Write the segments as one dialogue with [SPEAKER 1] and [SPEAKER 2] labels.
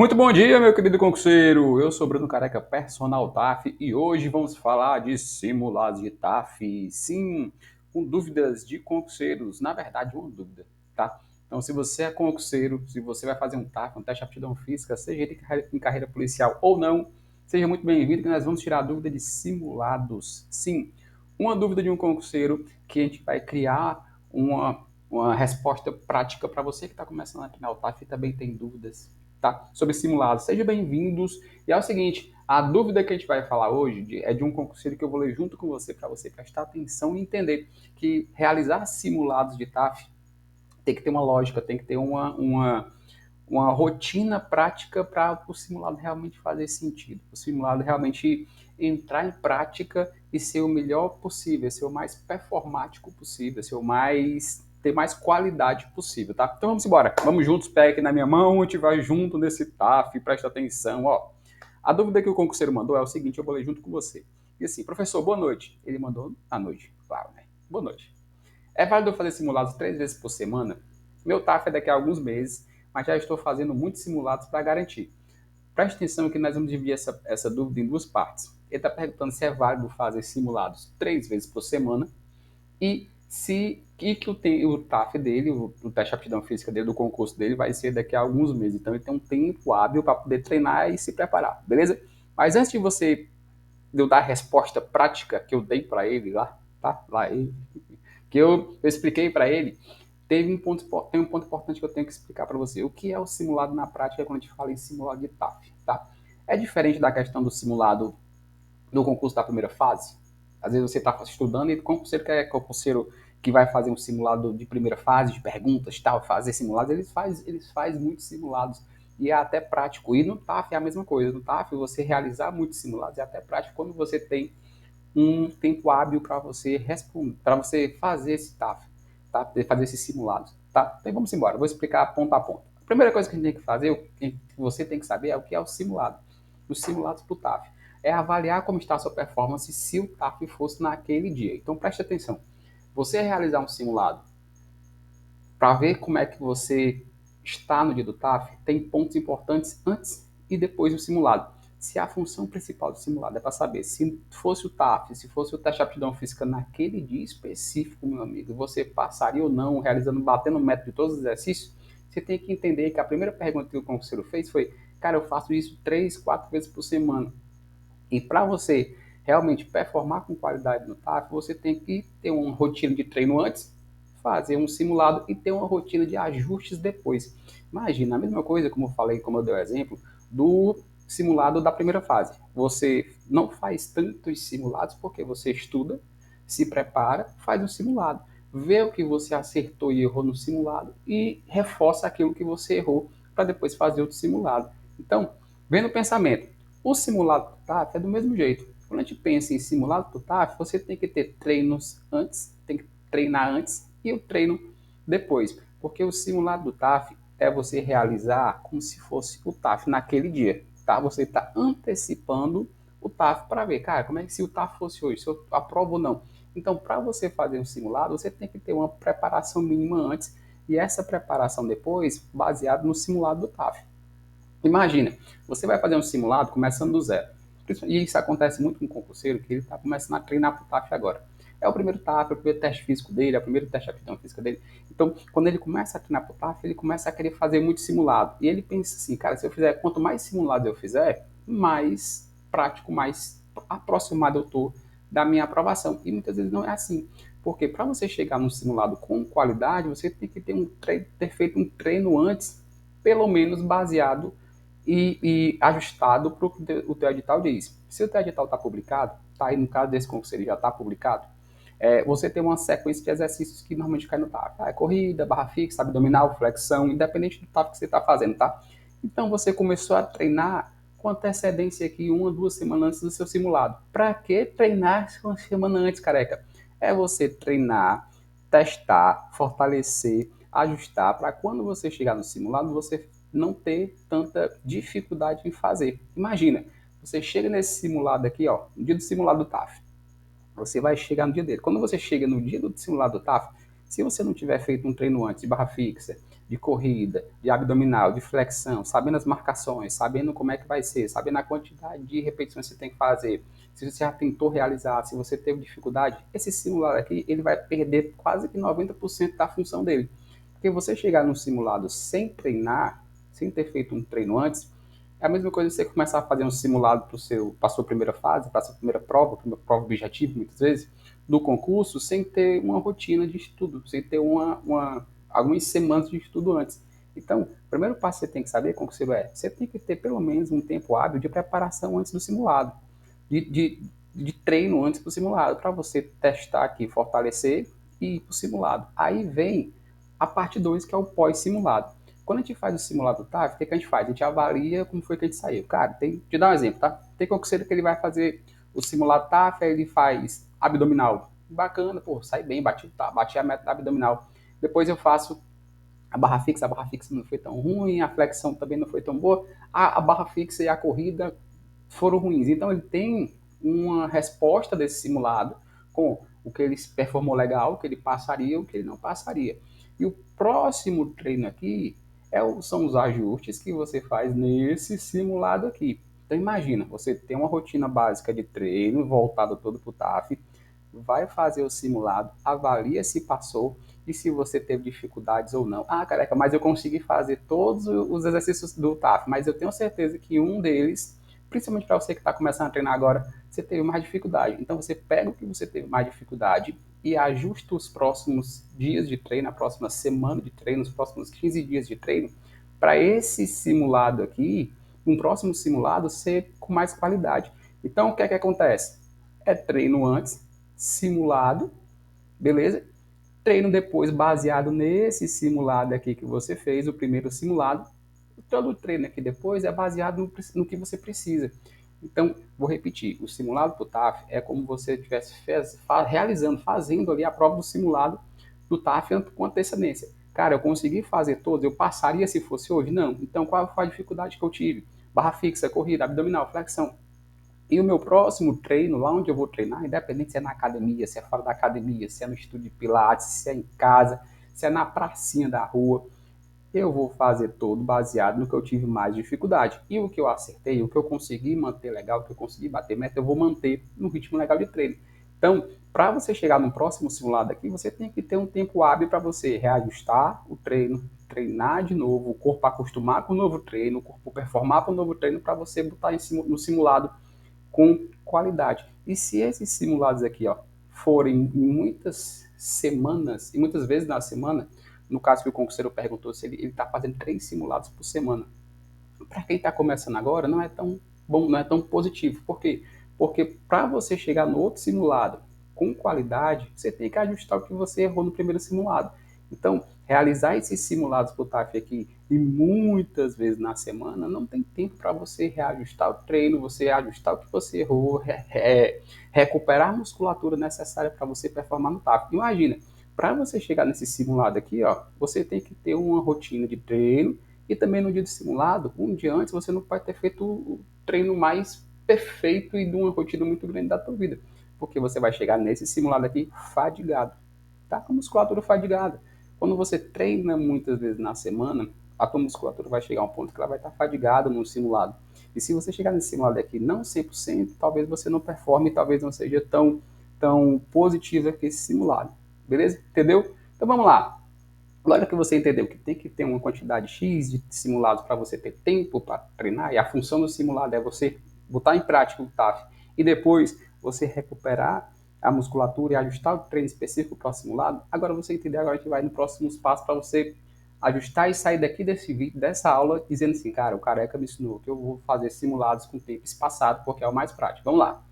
[SPEAKER 1] Muito bom dia, meu querido concurseiro. Eu sou Bruno Careca, personal TAF, e hoje vamos falar de simulados de TAF. Sim, com dúvidas de concurseiros. Na verdade, uma dúvida, tá? Então, se você é concurseiro, se você vai fazer um TAF, um teste de aptidão física, seja ele em carreira policial ou não, seja muito bem-vindo, que nós vamos tirar a dúvida de simulados. Sim, uma dúvida de um concurseiro que a gente vai criar uma resposta prática para você que está começando aqui na TAF e também tem dúvidas, tá? Sobre simulados. Sejam bem-vindos. E é o seguinte, a dúvida que a gente vai falar hoje é de um concurseiro que eu vou ler junto com você, para você prestar atenção e entender que realizar simulados de TAF tem que ter uma lógica, tem que ter uma rotina prática para o simulado realmente fazer sentido, o simulado realmente entrar em prática e ser o melhor possível, ser o mais performático possível, ser o mais ter mais qualidade possível, tá? Então vamos embora, vamos juntos, pega aqui na minha mão, a gente vai junto nesse TAF, presta atenção, ó. A dúvida que o concurseiro mandou é o seguinte, eu vou ler junto com você. E assim, professor, boa noite. Ele mandou à noite, claro, né? Boa noite. É válido fazer simulados 3 vezes por semana? Meu TAF é daqui a alguns meses, mas já estou fazendo muitos simulados para garantir. Preste atenção que nós vamos dividir essa dúvida em duas partes. Ele está perguntando se é válido fazer simulados 3 vezes por semana e se e que o TAF dele, o teste de aptidão física dele, do concurso dele, vai ser daqui a alguns meses. Então ele tem um tempo hábil para poder treinar e se preparar, beleza? Mas antes de eu dar a resposta prática que eu dei para ele lá, tá? Lá ele, que eu expliquei para ele, tem um ponto importante que eu tenho que explicar para você. O que é o simulado na prática quando a gente fala em simulado de TAF, tá? É diferente da questão do simulado do concurso da primeira fase. Às vezes você está estudando e o concurseiro que é concurseiro que vai fazer um simulado de primeira fase, de perguntas e tal, fazer simulados, eles fazem muitos simulados e é até prático. E no TAF é a mesma coisa. No TAF, você realizar muitos simulados é até prático quando você tem um tempo hábil para você responder, para você fazer esse TAF, tá? Fazer esses simulados, tá? Então vamos embora, vou explicar ponto a ponto. A primeira coisa que a gente tem que fazer, que você tem que saber, é o que é o simulado. Os simulados para o TAF é avaliar como está a sua performance se o TAF fosse naquele dia. Então preste atenção. Você realizar um simulado para ver como é que você está no dia do TAF, tem pontos importantes antes e depois do simulado. Se a função principal do simulado é para saber se fosse o TAF, se fosse o teste de aptidão física naquele dia específico, meu amigo, você passaria ou não, realizando, batendo o método de todos os exercícios, você tem que entender que a primeira pergunta que o concurseiro fez foi, cara, eu faço isso 3, 4 vezes por semana. E para você realmente performar com qualidade no TAF, você tem que ter uma rotina de treino antes, fazer um simulado e ter uma rotina de ajustes depois. Imagina, a mesma coisa, como eu falei, como eu dei o exemplo, do simulado da primeira fase. Você não faz tantos simulados porque você estuda, se prepara, faz um simulado, vê o que você acertou e errou no simulado e reforça aquilo que você errou para depois fazer outro simulado. Então, vendo o pensamento, o simulado do TAF é do mesmo jeito. Quando a gente pensa em simulado do TAF, você tem que ter treinos antes, tem que treinar antes e o treino depois. Porque o simulado do TAF é você realizar como se fosse o TAF naquele dia. Tá? Você está antecipando o TAF para ver, cara, como é que se o TAF fosse hoje, se eu aprovo ou não. Então, para você fazer um simulado, você tem que ter uma preparação mínima antes e essa preparação depois baseada no simulado do TAF. Imagina, você vai fazer um simulado começando do zero. E isso acontece muito com o concurseiro, que ele está começando a treinar para o TAF agora. É o primeiro TAF, é o primeiro teste físico dele, é o primeiro teste de aptidão física dele. Então, quando ele começa a treinar para o TAF, ele começa a querer fazer muito simulado. E ele pensa assim, cara, se eu fizer, quanto mais simulado eu fizer, mais prático, mais aproximado eu estou da minha aprovação. E muitas vezes não é assim. Porque para você chegar num simulado com qualidade, você tem que ter feito um treino antes, pelo menos baseado e ajustado para o que o teu edital diz. Se o teu edital está publicado, tá aí no caso desse concurso ele já está publicado, você tem uma sequência de exercícios que normalmente cai no TAF. É corrida, barra fixa, abdominal, flexão, independente do TAF que você está fazendo, tá? Então você começou a treinar com antecedência aqui 1 ou 2 semanas antes do seu simulado. Para que treinar uma semana antes, careca? É você treinar, testar, fortalecer, ajustar para quando você chegar no simulado você não ter tanta dificuldade em fazer. Imagina, você chega nesse simulado aqui, ó, no dia do simulado do TAF. Você vai chegar no dia dele. Quando você chega no dia do simulado do TAF, se você não tiver feito um treino antes de barra fixa, de corrida, de abdominal, de flexão, sabendo as marcações, sabendo como é que vai ser, sabendo a quantidade de repetições que você tem que fazer, se você já tentou realizar, se você teve dificuldade, esse simulado aqui, ele vai perder quase que 90% da função dele. Porque você chegar num simulado sem treinar, sem ter feito um treino antes, é a mesma coisa que você começar a fazer um simulado para a sua primeira fase, para a sua primeira prova objetiva, muitas vezes, do concurso, sem ter uma rotina de estudo, sem ter algumas semanas de estudo antes. Então, o primeiro passo que você tem que saber, concurseiro, você tem que ter pelo menos um tempo hábil de preparação antes do simulado, de, de, de treino antes do simulado, para você testar aqui, fortalecer e ir para o simulado. Aí vem a parte 2, que é o pós-simulado. Quando a gente faz o simulado TAF, o que a gente faz? A gente avalia como foi que a gente saiu. Cara, te dar um exemplo, tá? Tem concurseiro que ele vai fazer o simulado TAF, aí ele faz abdominal. Bacana, pô, sai bem, bati a meta da abdominal. Depois eu faço a barra fixa não foi tão ruim, a flexão também não foi tão boa, a barra fixa e a corrida foram ruins. Então ele tem uma resposta desse simulado com o que ele performou legal, o que ele passaria, o que ele não passaria. E o próximo treino aqui são os ajustes que você faz nesse simulado aqui. Então imagina, você tem uma rotina básica de treino voltado todo para o TAF, vai fazer o simulado, avalia se passou e se você teve dificuldades ou não. Ah, careca, mas eu consegui fazer todos os exercícios do TAF, mas eu tenho certeza que um deles, principalmente para você que está começando a treinar agora, você teve mais dificuldade. Então você pega o que você teve mais dificuldade e ajusta os próximos dias de treino, a próxima semana de treino, os próximos 15 dias de treino, para esse simulado aqui, um próximo simulado ser com mais qualidade. Então o que é que acontece? É treino antes, simulado, beleza? Treino depois baseado nesse simulado aqui que você fez, o primeiro simulado. Todo o treino aqui depois é baseado no que você precisa. Então, vou repetir, o simulado do TAF é como você estivesse fazendo ali a prova do simulado do TAF com antecedência. Cara, eu consegui fazer todos, eu passaria se fosse hoje? Não. Então, qual foi a dificuldade que eu tive? Barra fixa, corrida, abdominal, flexão. E o meu próximo treino, lá onde eu vou treinar, independente se é na academia, se é fora da academia, se é no estúdio de pilates, se é em casa, se é na pracinha da rua, eu vou fazer todo baseado no que eu tive mais dificuldade. E o que eu acertei, o que eu consegui manter legal, o que eu consegui bater meta, eu vou manter no ritmo legal de treino. Então, para você chegar no próximo simulado aqui, você tem que ter um tempo hábil para você reajustar o treino, treinar de novo, o corpo acostumar com o novo treino, o corpo performar com o novo treino para você botar no simulado com qualidade. E se esses simulados aqui, ó, forem em muitas semanas, e muitas vezes na semana, no caso que o concurseiro perguntou se ele está fazendo 3 simulados por semana. Para quem está começando agora, não é tão bom, não é tão positivo. Por quê? Porque para você chegar no outro simulado com qualidade, você tem que ajustar o que você errou no primeiro simulado. Então, realizar esses simulados para o TAF aqui e muitas vezes na semana, não tem tempo para você reajustar o treino, você ajustar o que você errou, recuperar a musculatura necessária para você performar no TAF. Imagina, para você chegar nesse simulado aqui, ó, você tem que ter uma rotina de treino e também no dia de simulado, um dia antes, você não pode ter feito o treino mais perfeito e de uma rotina muito grande da tua vida. Porque você vai chegar nesse simulado aqui fadigado. Tá com a musculatura fadigada. Quando você treina muitas vezes na semana, a tua musculatura vai chegar a um ponto que ela vai estar fadigada no simulado. E se você chegar nesse simulado aqui não 100%, talvez você não performe, talvez não seja tão positiva que esse simulado. Beleza? Entendeu? Então vamos lá. Agora que você entendeu que tem que ter uma quantidade X de simulados para você ter tempo para treinar, e a função do simulado é você botar em prática o TAF e depois você recuperar a musculatura e ajustar o treino específico para o simulado, agora você entendeu, agora a gente vai no próximo passo para você ajustar e sair daqui desse vídeo, dessa aula, dizendo assim, cara, o Careca me ensinou que eu vou fazer simulados com tempo espaçado porque é o mais prático. Vamos lá.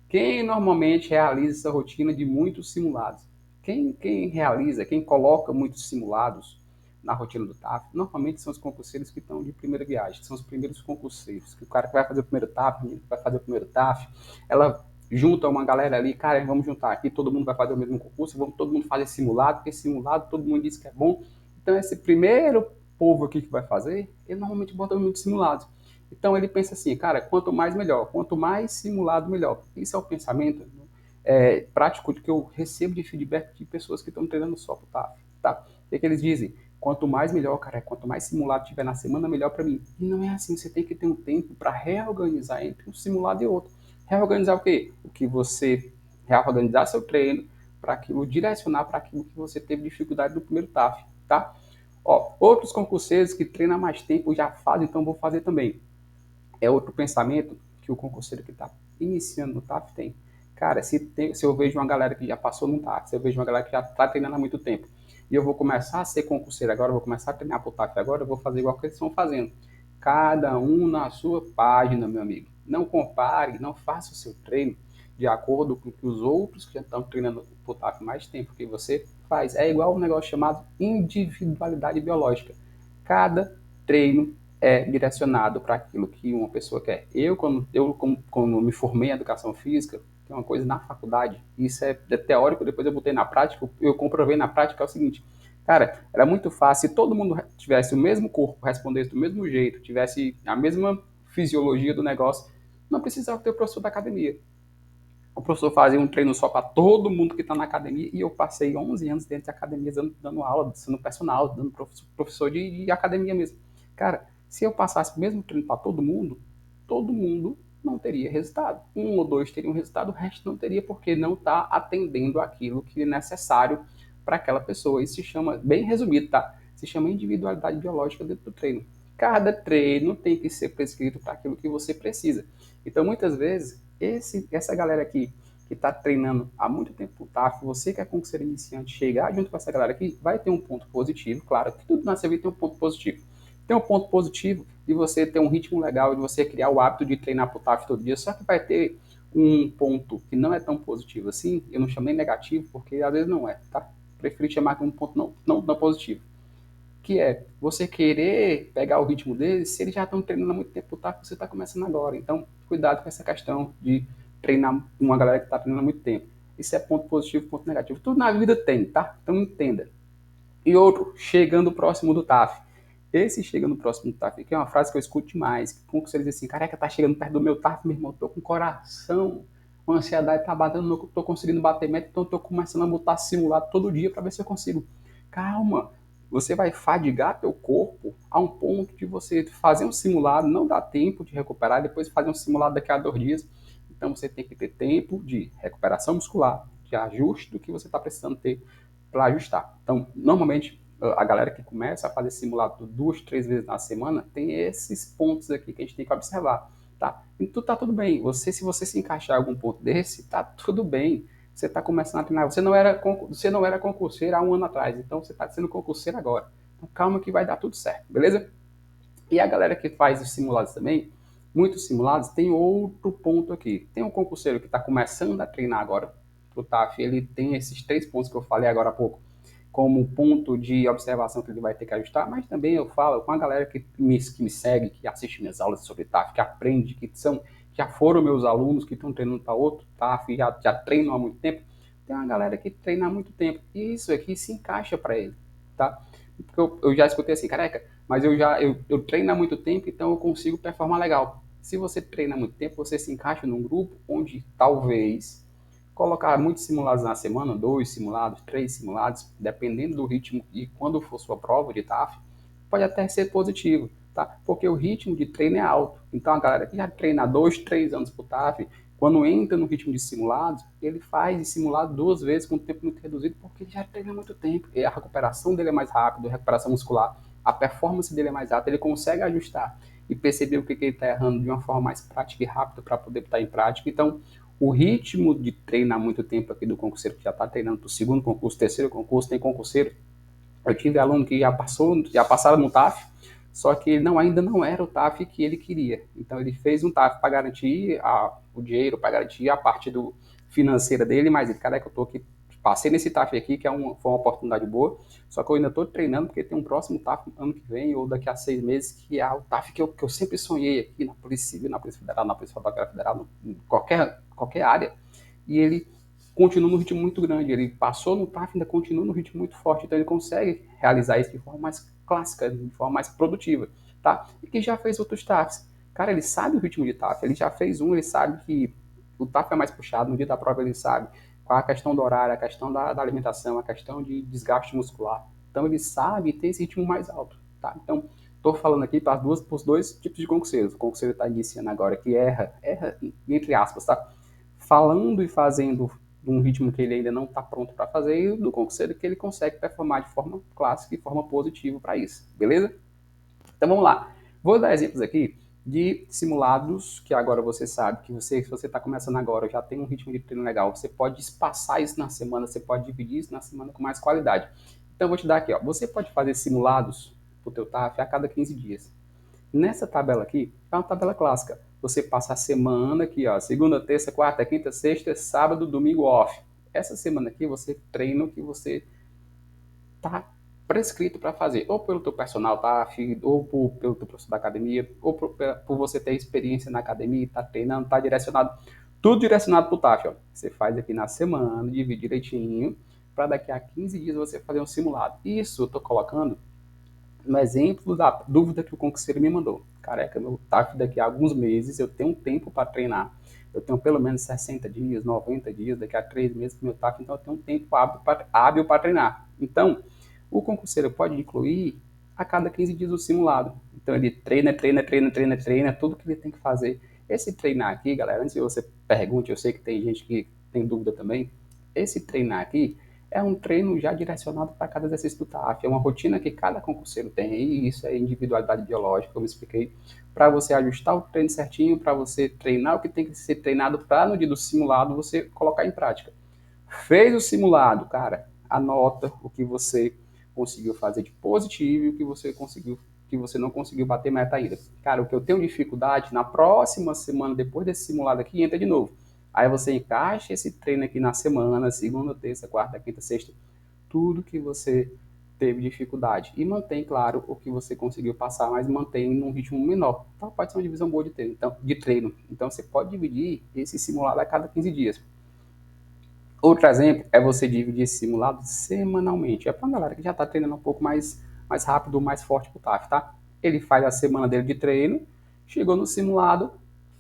[SPEAKER 1] Quem normalmente realiza essa rotina de muitos simulados? Quem realiza, quem coloca muitos simulados na rotina do TAF, normalmente são os concurseiros que estão de primeira viagem, que são os primeiros concurseiros. Que o cara que vai fazer o primeiro TAF, vai fazer o primeiro TAF, ela junta uma galera ali, cara, vamos juntar aqui, todo mundo vai fazer o mesmo concurso, vamos todo mundo fazer simulado, porque simulado todo mundo diz que é bom. Então esse primeiro povo aqui que vai fazer, ele normalmente bota muitos simulados. Então ele pensa assim, cara, quanto mais melhor, quanto mais simulado melhor. Isso é o pensamento prático que eu recebo de feedback de pessoas que estão treinando só para o TAF. Tá? O que eles dizem? Quanto mais melhor, cara, quanto mais simulado tiver na semana, melhor para mim. E não é assim, você tem que ter um tempo para reorganizar entre um simulado e outro. Reorganizar o quê? O que você reorganizar seu treino para aquilo, direcionar para aquilo que você teve dificuldade no primeiro TAF, tá? Ó, outros concurseiros que treinam há mais tempo já fazem, então vou fazer também. É outro pensamento que o concurseiro que está iniciando no TAF tem. Cara, se eu vejo uma galera que já passou no TAF, se eu vejo uma galera que já está treinando há muito tempo, e eu vou começar a ser concurseiro agora, eu vou começar a treinar para o TAF agora, eu vou fazer igual que eles estão fazendo. Cada um na sua página, meu amigo. Não compare, não faça o seu treino de acordo com o que os outros que já estão treinando para o TAF mais tempo que você faz. É igual um negócio chamado individualidade biológica. Cada treino é direcionado para aquilo que uma pessoa quer. Quando me formei em educação física, tem uma coisa na faculdade, isso é teórico, depois eu botei na prática, eu comprovei na prática é o seguinte, cara, era muito fácil, se todo mundo tivesse o mesmo corpo, respondesse do mesmo jeito, tivesse a mesma fisiologia do negócio, não precisava ter o professor da academia. O professor fazia um treino só para todo mundo que está na academia e eu passei 11 anos dentro de academia dando aula, sendo personal, dando professor de academia mesmo. Cara, se eu passasse o mesmo treino para todo mundo não teria resultado. Um ou dois teriam resultado, o resto não teria porque não está atendendo aquilo que é necessário para aquela pessoa. Isso se chama, bem resumido, tá? Se chama individualidade biológica dentro do treino. Cada treino tem que ser prescrito para aquilo que você precisa. Então, muitas vezes, essa galera aqui que está treinando há muito tempo o TAF, você que é concurseiro iniciante, chegar junto com essa galera aqui, vai ter um ponto positivo, claro, que tudo na sua vida tem um ponto positivo. Tem um ponto positivo de você ter um ritmo legal, de você criar o hábito de treinar para o TAF todo dia, só que vai ter um ponto que não é tão positivo assim, eu não chamei negativo, porque às vezes não é, tá? Preferi chamar de um ponto não positivo, que é você querer pegar o ritmo deles se eles já estão treinando há muito tempo, tá? Você está começando agora. Então, cuidado com essa questão de treinar uma galera que está treinando há muito tempo. Isso é ponto positivo, ponto negativo. Tudo na vida tem, tá? Então entenda. E outro, chegando próximo do TAF. Esse chegando próximo do TAF, que é uma frase que eu escuto demais. Como você diz assim, careca, tá chegando perto do meu TAF, meu irmão, tô com coração, uma ansiedade tá batendo, não tô conseguindo bater meta, então tô começando a botar simulado todo dia para ver se eu consigo. Calma, você vai fadigar teu corpo a um ponto de você fazer um simulado, não dá tempo de recuperar, depois fazer um simulado daqui a 2 dias. Então você tem que ter tempo de recuperação muscular, de ajuste do que você está precisando ter para ajustar. Então, normalmente, a galera que começa a fazer simulado 2, 3 vezes na semana tem esses pontos aqui que a gente tem que observar, tá? E tá tudo bem. Se você se encaixar em algum ponto desse, tá tudo bem. Você está começando a treinar. Você não era concurseiro há um ano atrás, então você está sendo concurseiro agora. Então, calma que vai dar tudo certo, beleza? E a galera que faz os simulados também, muitos simulados, tem outro ponto aqui. Tem um concurseiro que está começando a treinar agora para o TAF, ele tem esses 3 pontos que eu falei agora há pouco, como ponto de observação que ele vai ter que ajustar, mas também eu falo com a galera que me segue, que assiste minhas aulas sobre TAF, que aprende, já foram meus alunos que estão treinando para outro TAF, já treinam há muito tempo. Tem uma galera que treina há muito tempo e isso aqui se encaixa para ele, tá? Porque eu já escutei assim, careca, mas eu treino há muito tempo, então eu consigo performar legal. Se você treina há muito tempo, você se encaixa num grupo onde talvez colocar muitos simulados na semana, 2 simulados, 3 simulados, dependendo do ritmo e quando for sua prova de TAF, pode até ser positivo, tá? Porque o ritmo de treino é alto. Então a galera que já treina há 2, 3 anos para o TAF, quando entra no ritmo de simulados, ele faz simulado 2 vezes com um tempo muito reduzido, porque ele já treina há muito tempo. E a recuperação dele é mais rápida, a recuperação muscular, a performance dele é mais alta, ele consegue ajustar e perceber o que ele está errando de uma forma mais prática e rápida para poder botar em prática. Então, o ritmo de treinar muito tempo aqui do concurseiro que já está treinando para o segundo concurso, terceiro concurso, tem concurseiro. Eu tive aluno que já passaram no TAF, só que ainda não era o TAF que ele queria. Então ele fez um TAF para garantir o dinheiro, para garantir a parte financeira dele, mas ele, cara, é que eu tô aqui, passei nesse TAF aqui, que foi uma oportunidade boa, só que eu ainda estou treinando, porque tem um próximo TAF ano que vem, ou daqui a 6 meses, que é o TAF que eu sempre sonhei aqui na Polícia Civil, na Polícia Federal, na Polícia Rodoviária Federal, em qualquer área. E ele continua no ritmo muito grande. Ele passou no TAF e ainda continua no ritmo muito forte. Então ele consegue realizar isso de forma mais clássica, de forma mais produtiva, tá? E que já fez outros TAFs. Cara, ele sabe o ritmo de TAF, ele já fez um, ele sabe que o TAF é mais puxado, no dia da prova ele sabe qual a questão do horário, a questão da alimentação, a questão de desgaste muscular. Então ele sabe ter esse ritmo mais alto, tá? Então estou falando aqui para os dois tipos de concurseiros. O concurseiro está iniciando agora que erra entre aspas, tá? Falando e fazendo num ritmo que ele ainda não está pronto para fazer, e do concurseiro que ele consegue performar de forma clássica e forma positiva para isso, beleza? Então vamos lá. Vou dar exemplos aqui de simulados que agora você sabe que você, se você está começando agora, já tem um ritmo de treino legal, você pode espaçar isso na semana, você pode dividir isso na semana com mais qualidade. Então eu vou te dar aqui, ó. Você pode fazer simulados para o teu TAF a cada 15 dias. Nessa tabela aqui, é uma tabela clássica. Você passa a semana aqui, ó, segunda, terça, quarta, quinta, sexta, sábado, domingo off. Essa semana aqui você treina o que você tá prescrito para fazer, ou pelo teu personal TAF, ou pelo teu professor da academia, ou por você ter experiência na academia, tá treinando, tá direcionado, tudo direcionado para o TAF, ó. Você faz aqui na semana, divide direitinho, para daqui a 15 dias você fazer um simulado. Isso eu tô colocando no exemplo da dúvida que o concurseiro me mandou. Careca, meu TAF daqui a alguns meses, eu tenho um tempo para treinar. Eu tenho pelo menos 60 dias, 90 dias, daqui a 3 meses meu TAF, então eu tenho um tempo hábil para treinar. Então, o concurseiro pode incluir a cada 15 dias o simulado. Então ele treina, tudo que ele tem que fazer. Esse treinar aqui, galera, antes de você pergunte, eu sei que tem gente que tem dúvida também, esse treinar aqui é um treino já direcionado para cada exercício do TAF, é uma rotina que cada concurseiro tem, e isso é individualidade biológica, como eu expliquei, para você ajustar o treino certinho, para você treinar o que tem que ser treinado, para no dia do simulado você colocar em prática. Fez o simulado, cara, anota o que você conseguiu fazer de positivo e o que você conseguiu, que você não conseguiu bater meta ainda. Cara, o que eu tenho dificuldade, na próxima semana, depois desse simulado aqui, entra de novo. Aí você encaixa esse treino aqui na semana, segunda, terça, quarta, quinta, sexta, tudo que você teve dificuldade. E mantém, claro, o que você conseguiu passar, mas mantém num ritmo menor. Então pode ser uma divisão boa de treino. Então você pode dividir esse simulado a cada 15 dias. Outro exemplo é você dividir esse simulado semanalmente. É para uma galera que já está treinando um pouco mais rápido, mais forte para o TAF, tá? Ele faz a semana dele de treino, chegou no simulado,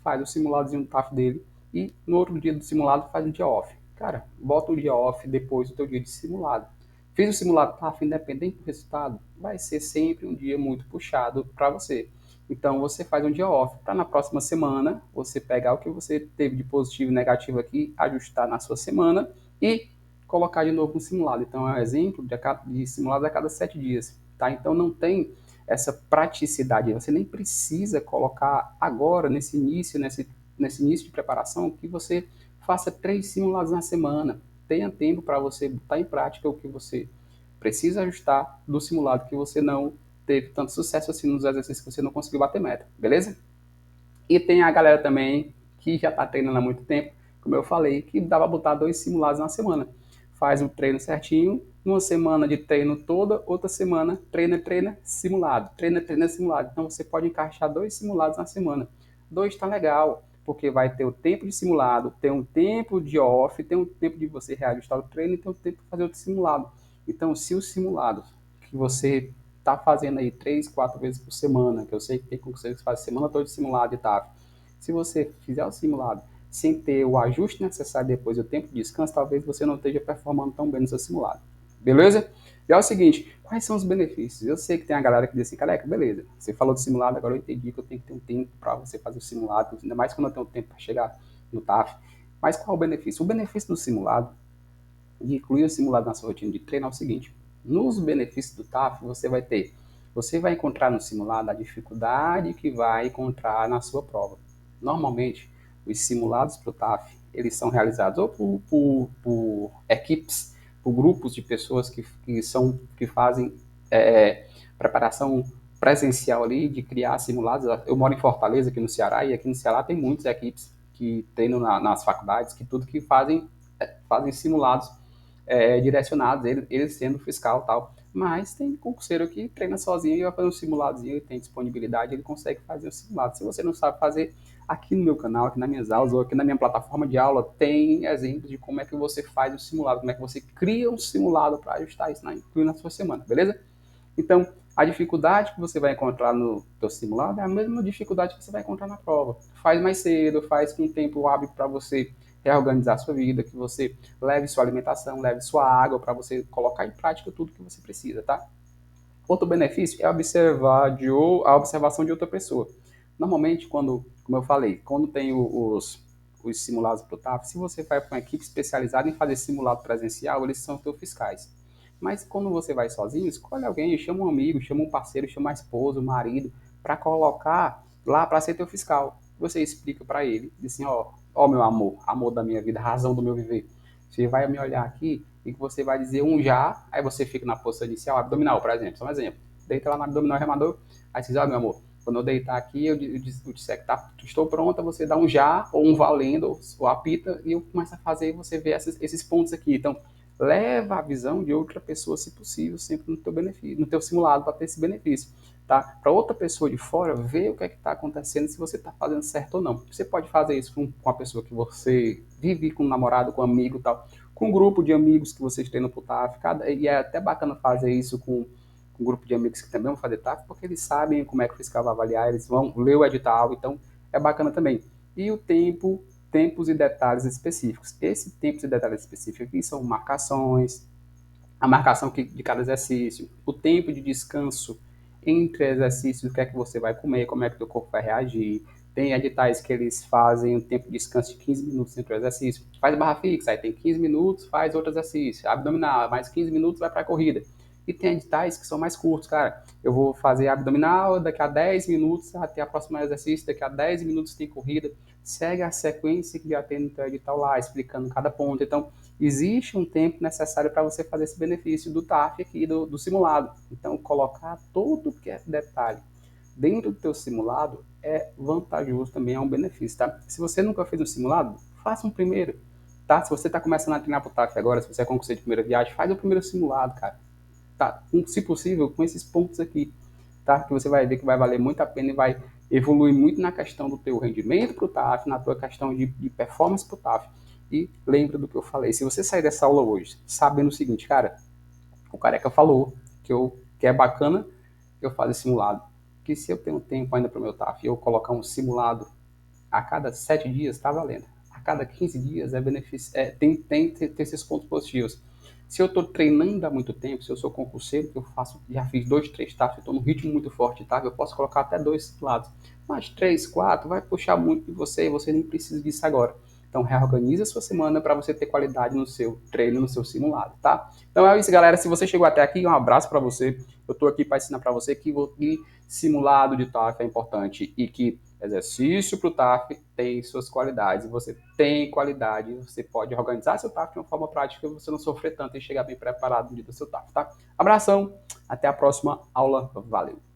[SPEAKER 1] faz o simuladozinho do TAF dele e no outro dia do simulado faz um dia off. Cara, bota o dia off depois do teu dia de simulado. Fez o simulado TAF, independente do resultado, vai ser sempre um dia muito puxado para você. Então você faz um dia off para na próxima semana você pegar o que você teve de positivo e negativo aqui, ajustar na sua semana e colocar de novo no simulado. Então é um exemplo de simulado a cada 7 dias, tá? Então não tem essa praticidade, você nem precisa colocar agora nesse início de preparação que você faça 3 simulados na semana. Tenha tempo para você botar em prática o que você precisa ajustar do simulado que você não teve tanto sucesso assim nos exercícios que você não conseguiu bater meta, beleza? E tem a galera também que já está treinando há muito tempo, como eu falei, que dá para botar 2 simulados na semana. Faz o treino certinho, numa semana de treino toda, outra semana treina, simulado. Treina, simulado. Então você pode encaixar 2 simulados na semana. 2 está legal, porque vai ter o tempo de simulado, tem um tempo de off, tem um tempo de você reajustar o treino e tem um tempo de fazer outro simulado. Então, se o simulado que você está fazendo aí 3, 4 vezes por semana, que eu sei que tem concurseiro que faz semana toda de simulado e TAF, se você fizer o simulado sem ter o ajuste necessário depois do tempo de descanso, talvez você não esteja performando tão bem no seu simulado. Beleza? E é o seguinte, quais são os benefícios? Eu sei que tem a galera que diz assim, careca, beleza, você falou do simulado, agora eu entendi que eu tenho que ter um tempo para você fazer o simulado, ainda mais quando eu tenho tempo para chegar no TAF. Mas qual é o benefício? O benefício do simulado, de incluir o simulado na sua rotina de treino, é o seguinte, nos benefícios do TAF, você vai encontrar no simulado a dificuldade que vai encontrar na sua prova. Normalmente, os simulados para o TAF, eles são realizados ou por equipes, por grupos de pessoas que fazem preparação presencial ali, de criar simulados. Eu moro em Fortaleza, aqui no Ceará, e aqui no Ceará tem muitas equipes que treinam nas faculdades, que tudo que fazem simulados direcionados, ele sendo fiscal e tal. Mas tem concurseiro que treina sozinho e vai fazer um simuladozinho, ele tem disponibilidade, ele consegue fazer o simulado. Se você não sabe fazer, aqui no meu canal, aqui nas minhas aulas, ou aqui na minha plataforma de aula, tem exemplos de como é que você faz o simulado, como é que você cria um simulado para ajustar isso incluir na sua semana, beleza? Então, a dificuldade que você vai encontrar no seu simulado é a mesma dificuldade que você vai encontrar na prova. Faz mais cedo, faz com tempo hábil para você reorganizar a sua vida, que você leve sua alimentação, leve sua água para você colocar em prática tudo que você precisa, tá? Outro benefício é a observação de outra pessoa. Normalmente, como eu falei, quando tem os simulados para o TAF, se você vai para uma equipe especializada em fazer simulado presencial, eles são teus fiscais. Mas quando você vai sozinho, escolhe alguém, chama um amigo, chama um parceiro, chama a esposa, o marido, para colocar lá para ser teu fiscal. Você explica para ele, diz assim, ó meu amor, amor da minha vida, razão do meu viver. Você vai me olhar aqui e que você vai dizer um já, aí você fica na posição inicial, abdominal, por exemplo, só um exemplo. Deita lá no abdominal remador, aí você diz, ó meu amor, quando eu deitar aqui, eu disser que estou pronta, você dá um já, ou um valendo, ou apita, e eu começo a fazer e você vê esses pontos aqui. Então, leva a visão de outra pessoa, se possível, sempre no teu benefício, no teu simulado, para ter esse benefício. Tá? Para outra pessoa de fora ver o que é que está acontecendo, se você está fazendo certo ou não. Você pode fazer isso com a pessoa que você vive, com um namorado, com um amigo e tal, com um grupo de amigos que vocês têm no TAF, e é até bacana fazer isso com um grupo de amigos que também vão fazer TAF, porque eles sabem como é que o fiscal vai avaliar, eles vão ler o edital, então é bacana também. E o tempos e detalhes específicos. Esses tempos e detalhes específicos aqui são marcações, a marcação de cada exercício, o tempo de descanso entre exercícios, o que é que você vai comer, como é que o teu corpo vai reagir. Tem editais que eles fazem um tempo de descanso de 15 minutos entre o exercício. Faz barra fixa, aí tem 15 minutos, faz outro exercício. Abdominal, mais 15 minutos, vai para a corrida. E tem editais que são mais curtos, cara. Eu vou fazer abdominal, daqui a 10 minutos até o próximo exercício, daqui a 10 minutos tem corrida. Segue a sequência que já tem no teu edital lá, explicando cada ponto. Então, existe um tempo necessário para você fazer esse benefício do TAF aqui, do simulado. Então, colocar todo que é detalhe dentro do teu simulado é vantajoso também, é um benefício, tá? Se você nunca fez um simulado, faça um primeiro, tá? Se você está começando a treinar para o TAF agora, se você é concurseiro de primeira viagem, faz o primeiro simulado, cara. Tá? Se possível, com esses pontos aqui, tá? Que você vai ver que vai valer muito a pena e vai evoluir muito na questão do teu rendimento para o TAF, na tua questão de performance para o TAF. E lembra do que eu falei. Se você sair dessa aula hoje sabendo o seguinte, cara, o Careca falou que é bacana eu fazer simulado. Que se eu tenho tempo ainda para o meu TAF e eu colocar um simulado a cada 7 dias, está valendo. A cada 15 dias é benefício, tem esses pontos positivos. Se eu estou treinando há muito tempo, se eu sou concurseiro, que eu faço, já fiz 2, 3 TAF, estou num ritmo muito forte, tá? Eu posso colocar até 2 simulados. Mas 3, 4 vai puxar muito de você e você nem precisa disso agora. Então, reorganize a sua semana para você ter qualidade no seu treino, no seu simulado, tá? Então é isso, galera. Se você chegou até aqui, um abraço para você. Eu estou aqui para ensinar para você que simulado de TAF é importante e que exercício para o TAF tem suas qualidades. Você tem qualidade, você pode organizar seu TAF de uma forma prática e você não sofrer tanto e chegar bem preparado no dia do seu TAF, tá? Abração, até a próxima aula. Valeu!